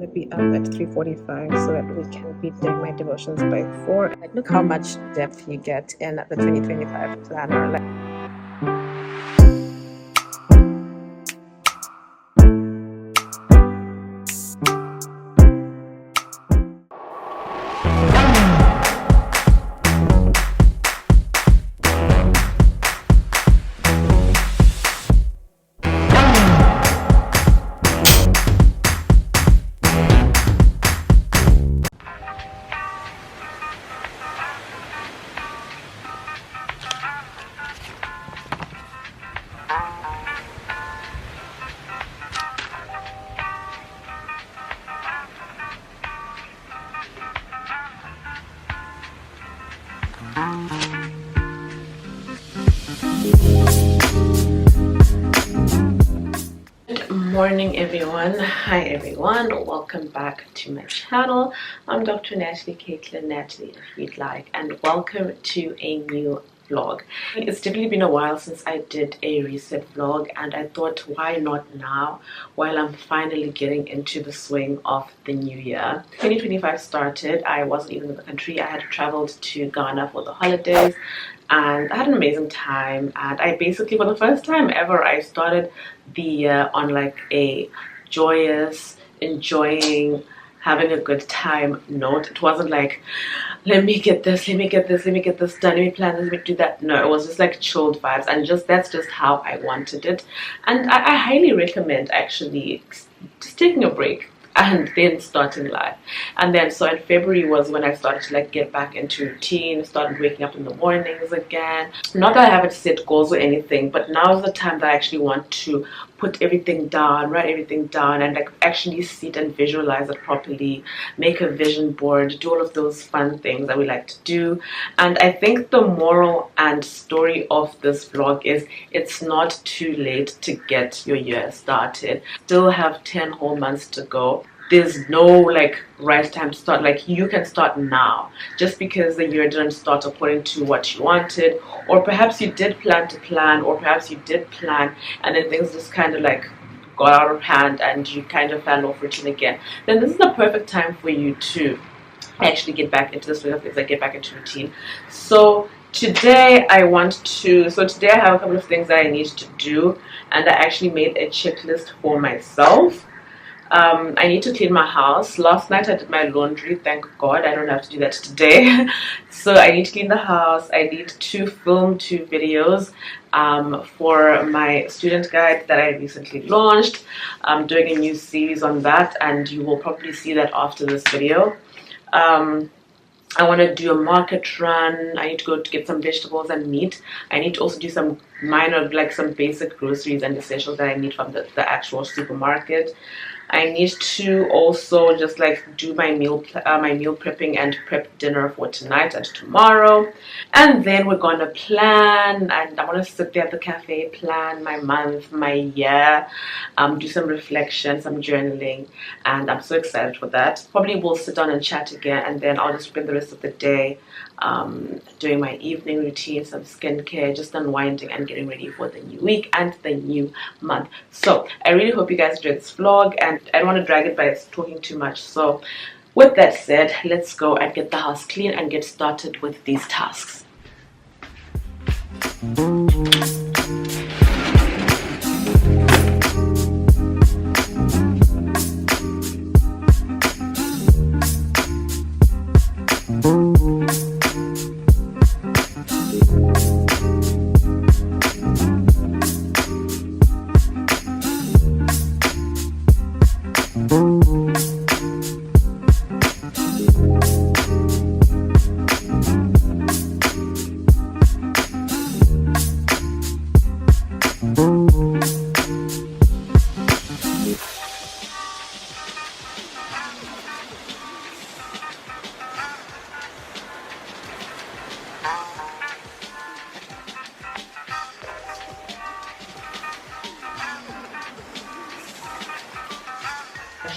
want to be up at 3:45 so that we can be doing my devotions by 4. Like, look how much depth you get in the 2025 planner. Like, morning everyone. Hi everyone, welcome back to my channel. I'm Dr. Natalie, Caitlin Natalie if you'd like, and welcome to a new vlog. It's definitely been a while since I did a reset vlog, and I thought, why not now while I'm finally getting into the swing of the new year. 2025 started. I wasn't even in the country. I had traveled to Ghana for the holidays and I had an amazing time, and I basically, for the first time ever, I started the year on like a joyous, enjoying, having a good time note. It wasn't like, let me get this, let me get this, let me get this done, let me plan this, let me do that. No, it was just like chilled vibes, and that's just how I wanted it. And I highly recommend actually just taking a break and then starting life. And then so in February was when I started to like get back into routine, started waking up in the mornings again. Not that I haven't set goals or anything, but now is the time that I actually want to put everything down, write everything down, and like actually sit and visualize it properly, make a vision board, do all of those fun things that we like to do. And I think the moral and story of this vlog is it's not too late to get your year started. Still have 10 whole months to go. There's no like right time to start. Like, you can start now. Just because the year didn't start according to what you wanted, or perhaps you did plan to plan, or perhaps you did plan and then things just kind of like got out of hand and you kind of fell off routine again, then this is the perfect time for you to actually get back into the swing of things, like get back into routine. So today I have a couple of things that I need to do, and I actually made a checklist for myself. I need to clean my house. Last night I did my laundry, thank God I don't have to do that today. So I need to clean the house. I need to film 2 videos for my student guide that I recently launched. I'm doing a new series on that, and you will probably see that after this video. I want to do a market run. I need to go to get some vegetables and meat. I need to also do some minor, like some basic groceries and essentials that I need from the actual supermarket. I need to also just like do my meal prepping and prep dinner for tonight and tomorrow. And then we're gonna plan, and I want to sit there at the cafe, plan my month, my year, do some reflection, some journaling, and I'm so excited for that. Probably we'll sit down and chat again, and then I'll just spend the rest of the day doing my evening routine, some skincare, just unwinding and getting ready for the new week and the new month. So I really hope you guys enjoyed this vlog, and I don't want to drag it by talking too much. So with that said, let's go and get the house clean and get started with these tasks.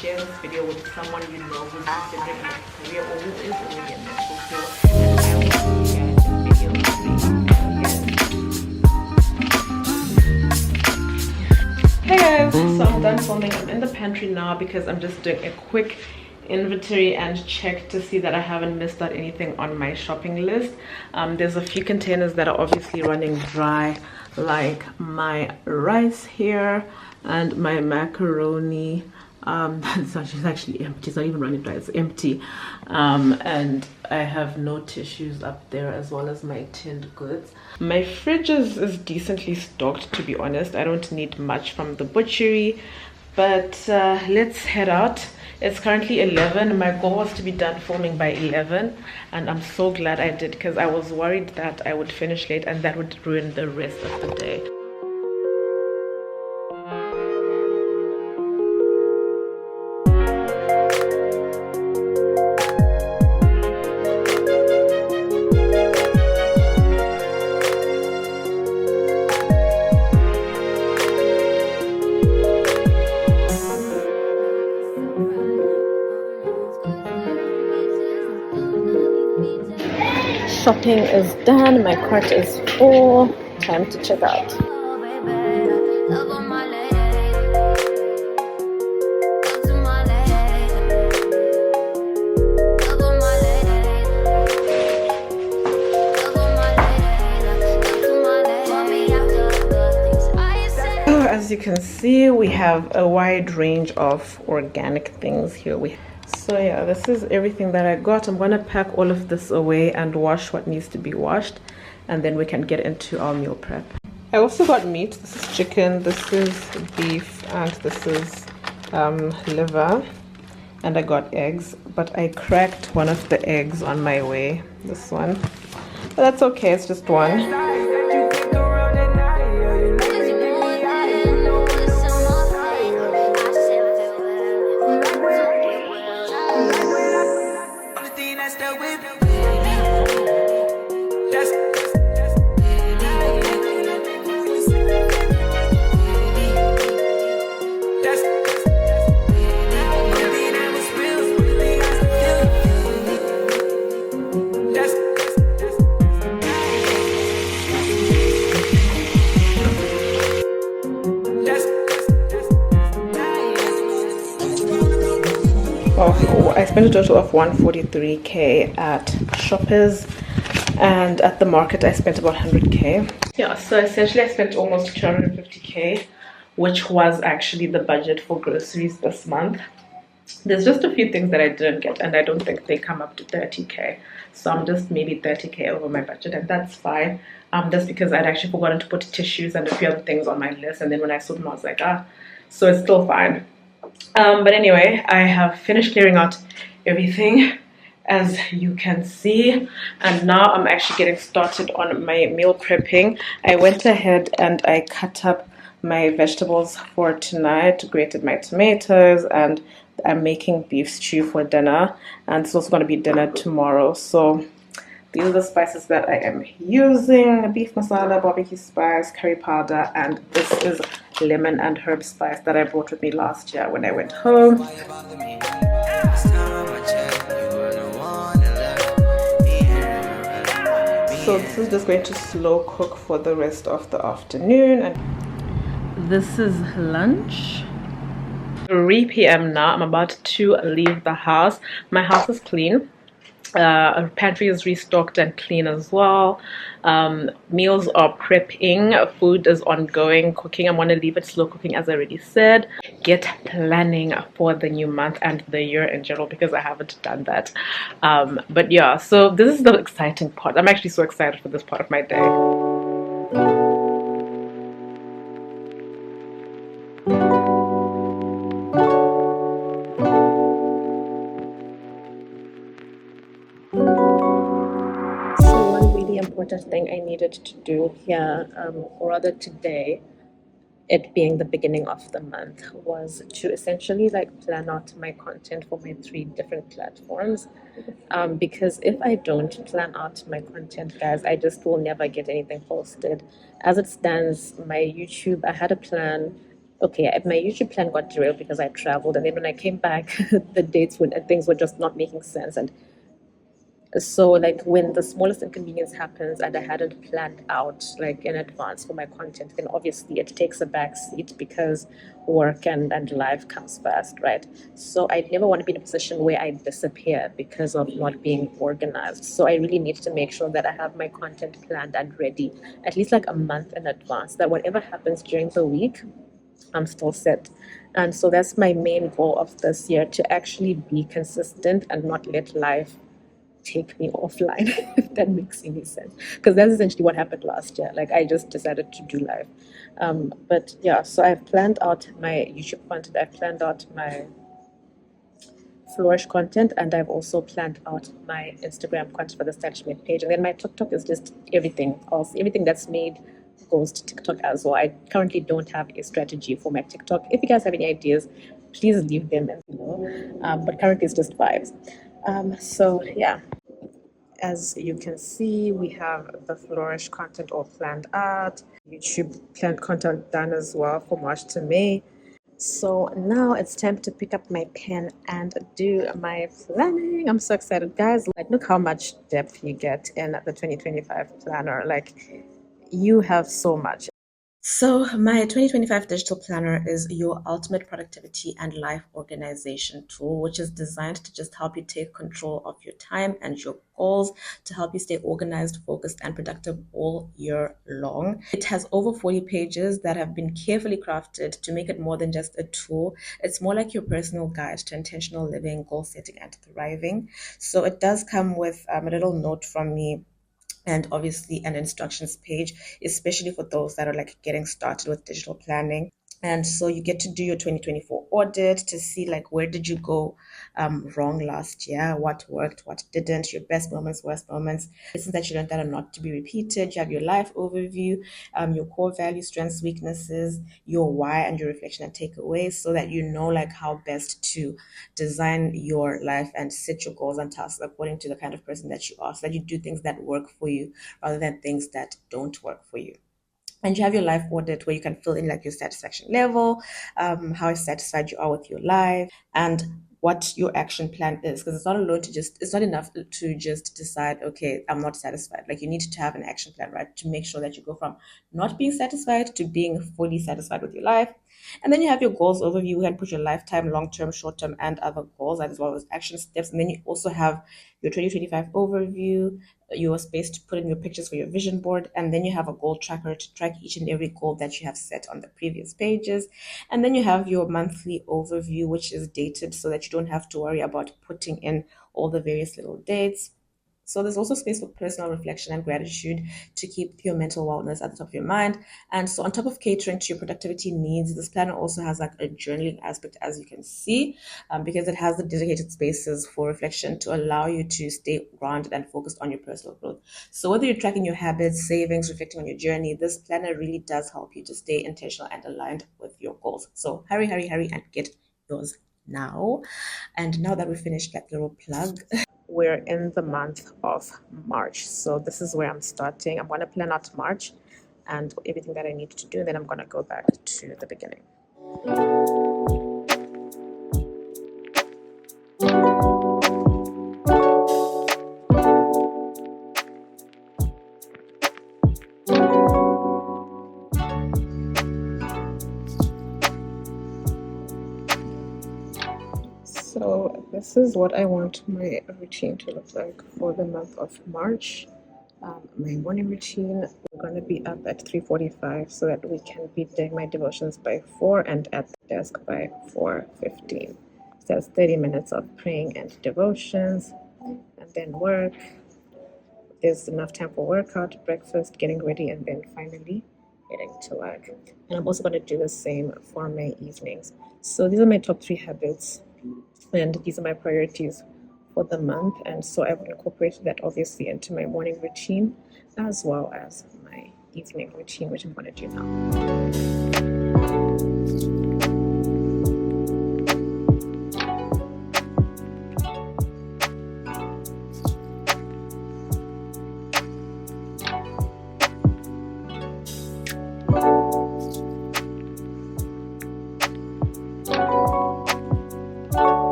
Share this video with someone you know who's considering a career or who is already in medical field, and I will see you guys in video 3. Hey guys, So I'm done filming. I'm in the pantry now because I'm just doing a quick inventory and check to see that I haven't missed out anything on my shopping list. There's a few containers that are obviously running dry, like my rice here and my macaroni. It's actually empty. It's not even running dry, it's empty. And I have no tissues up there, as well as my tinned goods. My fridge is decently stocked, to be honest. I don't need much from the butchery, but let's head out. It's currently 11. My goal was to be done filming by 11, and I'm so glad I did, because I was worried that I would finish late and that would ruin the rest of the day. Shopping is done, my cart is full, time to check out. As you can see, we have a wide range of organic things here. So yeah, this is everything that I got. I'm gonna pack all of this away and wash what needs to be washed, and then we can get into our meal prep. I also got meat. This is chicken, this is beef, and this is liver. And I got eggs, but I cracked one of the eggs on my way, this one. But that's okay, it's just one. I spent a total of 143k at Shoppers, and at the market I spent about 100k. Yeah, so essentially I spent almost 250k, which was actually the budget for groceries this month. There's just a few things that I didn't get, and I don't think they come up to 30k, so I'm just maybe 30k over my budget, and that's fine. That's because I'd actually forgotten to put tissues and a few other things on my list, and then when I saw them I was like, so it's still fine. But anyway, I have finished clearing out everything, as you can see, and now I'm actually getting started on my meal prepping. I went ahead and I cut up my vegetables for tonight, grated my tomatoes, and I'm making beef stew for dinner, and it's also going to be dinner tomorrow. So these are the spices that I am using: beef masala, barbecue spice, curry powder, and this is lemon and herb spice that I brought with me last year when I went home. So this is just going to slow cook for the rest of the afternoon. And this is lunch. 3 p.m. now. I'm about to leave the house. My house is clean. Pantry is restocked and clean as well. Meals are prepping, food is ongoing, cooking. I'm going to leave it slow cooking, as I already said. Get planning for the new month and the year in general, because I haven't done that. But yeah, so this is the exciting part. I'm actually so excited for this part of my day. Important thing I needed to do here, or rather today, it being the beginning of the month, was to essentially like plan out my content for my 3 different platforms, because if I don't plan out my content, guys, I just will never get anything posted. As it stands, my YouTube, I had a plan. Okay, my YouTube plan got derailed because I traveled, and then when I came back the dates and things were just not making sense, and So like when the smallest inconvenience happens and I hadn't planned out like in advance for my content, then obviously it takes a back seat because work and life comes first, right? So I never want to be in a position where I disappear because of not being organized. So I really need to make sure that I have my content planned and ready at least like a month in advance, that whatever happens during the week, I'm still set. And so that's my main goal of this year, to actually be consistent and not let life take me offline, if that makes any sense. Because that's essentially what happened last year. Like I just decided to do life. But yeah, so I've planned out my YouTube content, I've planned out my Flourish content, and I've also planned out my Instagram content for the Statchmate page. And then my TikTok is just everything else. Everything that's made goes to TikTok as well. I currently don't have a strategy for my TikTok. If you guys have any ideas, please leave them below. But currently it's just vibes. So yeah, as you can see, we have the Flourish content all planned out. YouTube planned content done as well for March to May. So now it's time to pick up my pen and do my planning. I'm so excited, guys. Like, look how much depth you get in the 2025 planner. Like, you have so much. So, my 2025 digital planner is your ultimate productivity and life organization tool, which is designed to just help you take control of your time and your goals, to help you stay organized, focused, and productive all year long. It has over 40 pages that have been carefully crafted to make it more than just a tool. It's more like your personal guide to intentional living, goal setting, and thriving. So, it does come with a little note from me and obviously an instructions page, especially for those that are like getting started with digital planning. And so you get to do your 2024 audit to see like where did you go wrong last year, what worked, what didn't, your best moments, worst moments, lessons that you learned that are not to be repeated. You have your life overview, your core values, strengths, weaknesses, your why, and your reflection and takeaways, so that you know like how best to design your life and set your goals and tasks according to the kind of person that you are, so that you do things that work for you rather than things that don't work for you. And you have your life audit where you can fill in like your satisfaction level, how satisfied you are with your life, and what your action plan is. Because it's not enough to just decide, okay, I'm not satisfied. Like you need to have an action plan, right? To make sure that you go from not being satisfied to being fully satisfied with your life. And then you have your goals overview. You can put your lifetime, long term, short term, and other goals, as well as action steps. And then you also have your 2025 overview, your space to put in your pictures for your vision board, and then you have a goal tracker to track each and every goal that you have set on the previous pages. And then you have your monthly overview, which is dated so that you don't have to worry about putting in all the various little dates. So there's also space for personal reflection and gratitude to keep your mental wellness at the top of your mind. And so on top of catering to your productivity needs, this planner also has like a journaling aspect, as you can see, because it has the dedicated spaces for reflection to allow you to stay grounded and focused on your personal growth. So whether you're tracking your habits, savings, reflecting on your journey, this planner really does help you to stay intentional and aligned with your goals. So hurry, hurry, hurry and get yours now. And now that we finished that little plug, we're in the month of March. So this is where I'm starting. I'm going to plan out March and everything that I need to do. And then I'm going to go back to the beginning. So this is what I want my routine to look like for the month of March. My morning routine, we're going to be up at 3:45 so that we can be doing my devotions by 4 and at the desk by 4:15. So that's 30 minutes of praying and devotions, and then work. There's enough time for workout, breakfast, getting ready, and then finally heading to work. And I'm also going to do the same for my evenings. So these are my top 3 habits, and these are my priorities for the month. And so I've incorporated that obviously into my morning routine as well as my evening routine, which I'm going to do now.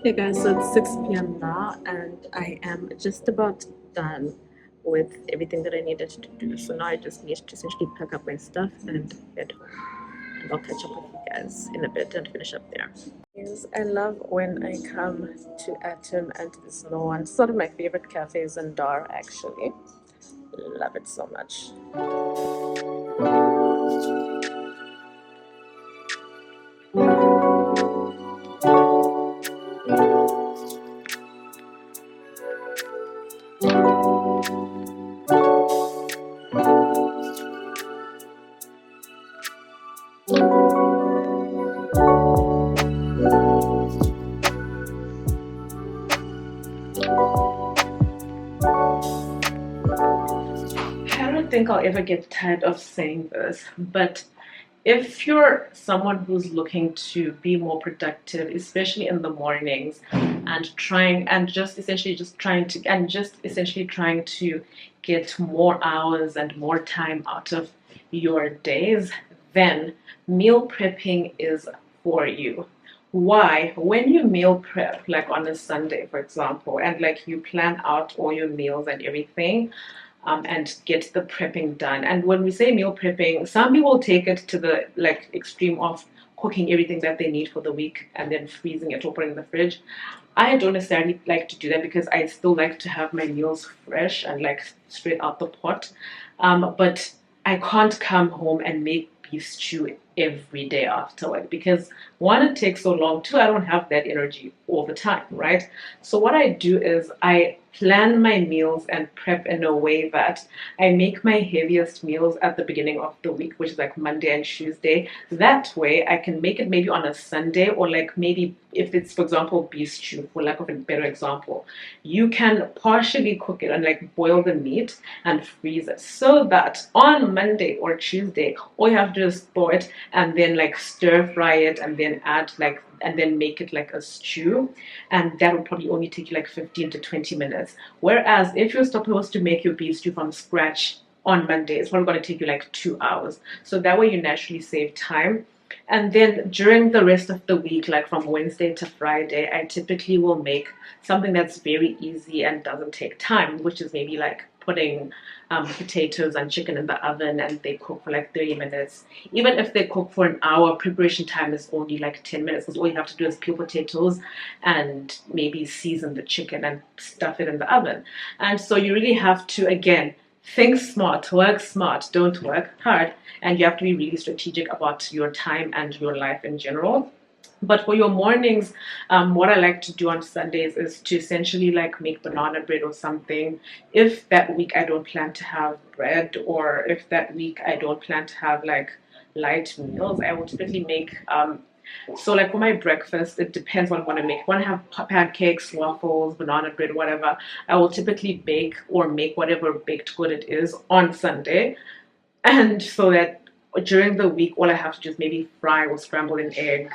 Hey guys, so it's 6 p.m. now, and I am just about done with everything that I needed to do. So now I just need to essentially pack up my stuff and head home. And I'll catch up with you guys in a bit and finish up there. Yes, I love when I come to Atom and to this no one. It's sort of my favorite cafes in Dar, actually. Love it so much. I don't think I'll ever get tired of saying this, but if you're someone who's looking to be more productive, especially in the mornings, and just essentially trying to get more hours and more time out of your days, then meal prepping is for you. Why? When you meal prep, like on a Sunday, for example, and like you plan out all your meals and everything, and get the prepping done. And when we say meal prepping, some people take it to the like extreme of cooking everything that they need for the week and then freezing it or putting it in the fridge. I don't necessarily like to do that because I still like to have my meals fresh and like straight out the pot. But I can't come home and make beef stew every day afterward because one, it takes so long, two, I don't have that energy all the time, right? So what I do is I plan my meals and prep in a way that I make my heaviest meals at the beginning of the week, which is like Monday and Tuesday. That way I can make it maybe on a Sunday, or like maybe if it's, for example, beef stew, for lack of a better example, you can partially cook it and like boil the meat and freeze it so that on Monday or Tuesday, all you have to do is thaw it and then like stir fry it and then add like and then make it like a stew, and that would probably only take you like 15 to 20 minutes. Whereas if you're supposed to make your beef stew from scratch on Monday, it's probably going to take you like 2 hours. So that way you naturally save time. And then during the rest of the week, like from Wednesday to Friday, I typically will make something that's very easy and doesn't take time, which is maybe like putting potatoes and chicken in the oven and they cook for like 30 minutes. Even if they cook for an hour, preparation time is only like 10 minutes because all you have to do is peel potatoes and maybe season the chicken and stuff it in the oven. And so you really have to, again, think smart, work smart, don't work hard, and you have to be really strategic about your time and your life in general. But for your mornings, what I like to do on Sundays is to essentially like make banana bread or something. If that week I don't plan to have bread, or if that week I don't plan to have like light meals, I will typically make so like for my breakfast, it depends on what I make. When I have pancakes, waffles, banana bread, whatever, I will typically bake or make whatever baked good it is on Sunday. And so that during the week, all I have to do is maybe fry or scramble an egg,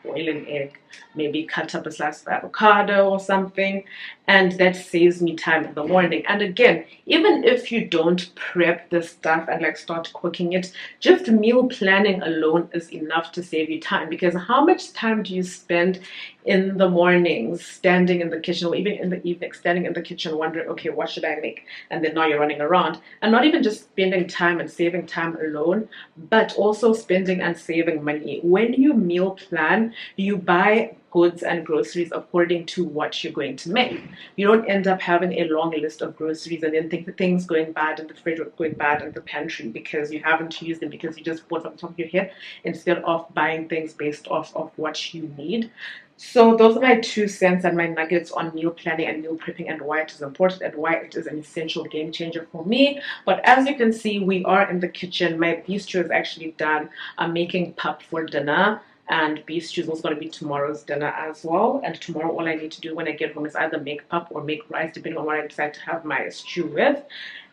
boil an egg, maybe cut up a slice of avocado or something, and that saves me time in the morning. And again, even if you don't prep the stuff and like start cooking it, just meal planning alone is enough to save you time. Because how much time do you spend in the mornings standing in the kitchen, or even in the evening standing in the kitchen wondering, okay, what should I make? And then now you're running around, and not even just spending time and saving time alone, but also spending and saving money. When you meal plan, you buy goods and groceries according to what you're going to make. You don't end up having a long list of groceries and then think the things going bad in the fridge or going bad in the pantry because you haven't used them, because you just bought from the top of your head instead of buying things based off of what you need. So those are my 2 cents and my nuggets on meal planning and meal prepping, and why it is important and why it is an essential game changer for me. But as you can see, we are in the kitchen. My beef stew is actually done. I'm making pap for dinner, and beef stew is also going to be tomorrow's dinner as well. And tomorrow, all I need to do when I get home is either make pap or make rice, depending on what I decide to have my stew with.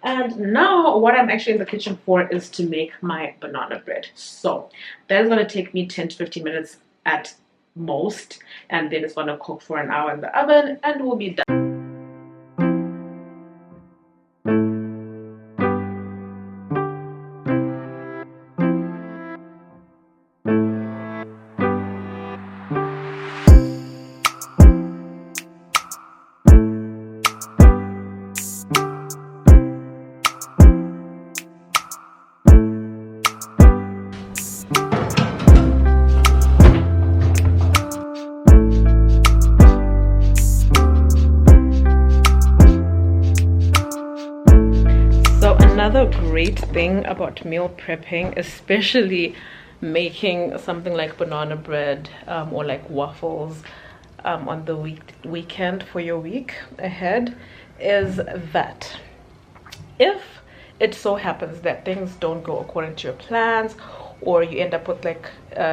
And now what I'm actually in the kitchen for is to make my banana bread. So that is going to take me 10 to 15 minutes at most, and then it's going to cook for an hour in the oven and we'll be done. great thing about meal prepping, especially making something like banana bread or like waffles on the weekend for your week ahead, is that if it so happens that things don't go according to your plans, or you end up with like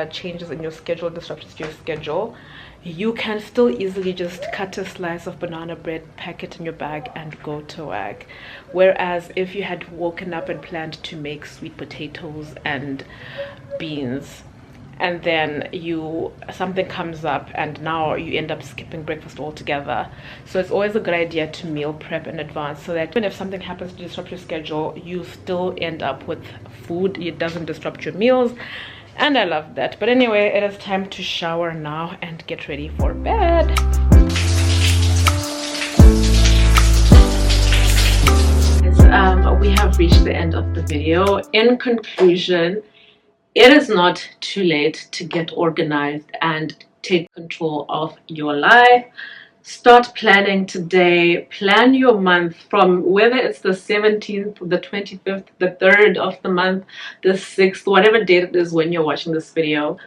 changes in your schedule, disruptions to your schedule, you can still easily just cut a slice of banana bread, pack it in your bag, and go to work. Whereas if you had woken up and planned to make sweet potatoes and beans, and then something comes up and now you end up skipping breakfast altogether. So it's always a good idea to meal prep in advance, so that even if something happens to disrupt your schedule, you still end up with food. It doesn't disrupt your meals, and I love that. But anyway, it is time to shower now and get ready for bed. We have reached the end of the video. In conclusion, it is not too late to get organized and take control of your life. Start planning today. Plan your month from whether it's the 17th, the 25th, the 3rd of the month, the 6th, whatever date it is when you're watching this video.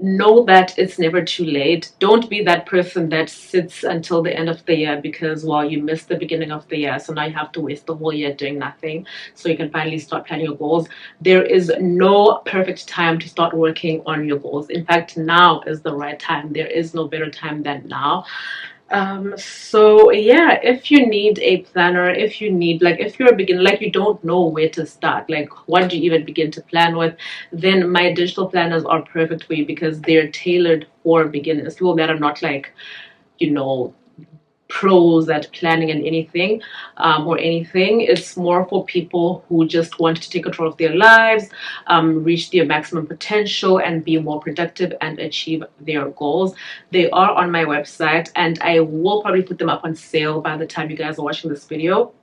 Know that it's never too late. Don't be that person that sits until the end of the year because, well, you missed the beginning of the year, so now you have to waste the whole year doing nothing so you can finally start planning your goals. There is no perfect time to start working on your goals. In fact, now is the right time. There is no better time than now. So yeah, if you need a planner, if you're a beginner, like you don't know where to start, like what do you even begin to plan with, then my digital planners are perfect for you because they're tailored for beginners, people that are not like, you know, pros at planning and anything or anything. It's more for people who just want to take control of their lives, reach their maximum potential, and be more productive and achieve their goals. They are on my website, and I will probably put them up on sale by the time you guys are watching this video,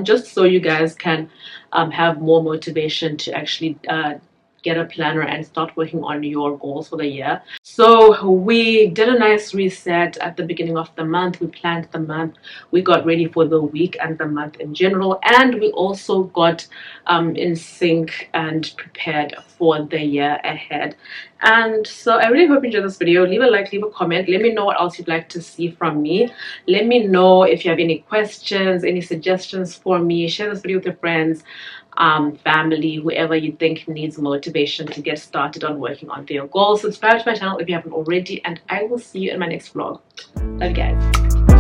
just so you guys can have more motivation to actually get a planner and start working on your goals for the year. So we did a nice reset at the beginning of the month. We planned the month, we got ready for the week and the month in general, and we also got in sync and prepared for the year ahead. And so I really hope you enjoyed this video. Leave a like, leave a comment, let me know what else you'd like to see from me. Let me know if you have any questions, any suggestions for me. Share this video with your friends, family, whoever you think needs motivation to get started on working on their goals. Subscribe to my channel if you haven't already, and I will see you in my next vlog. Love you guys.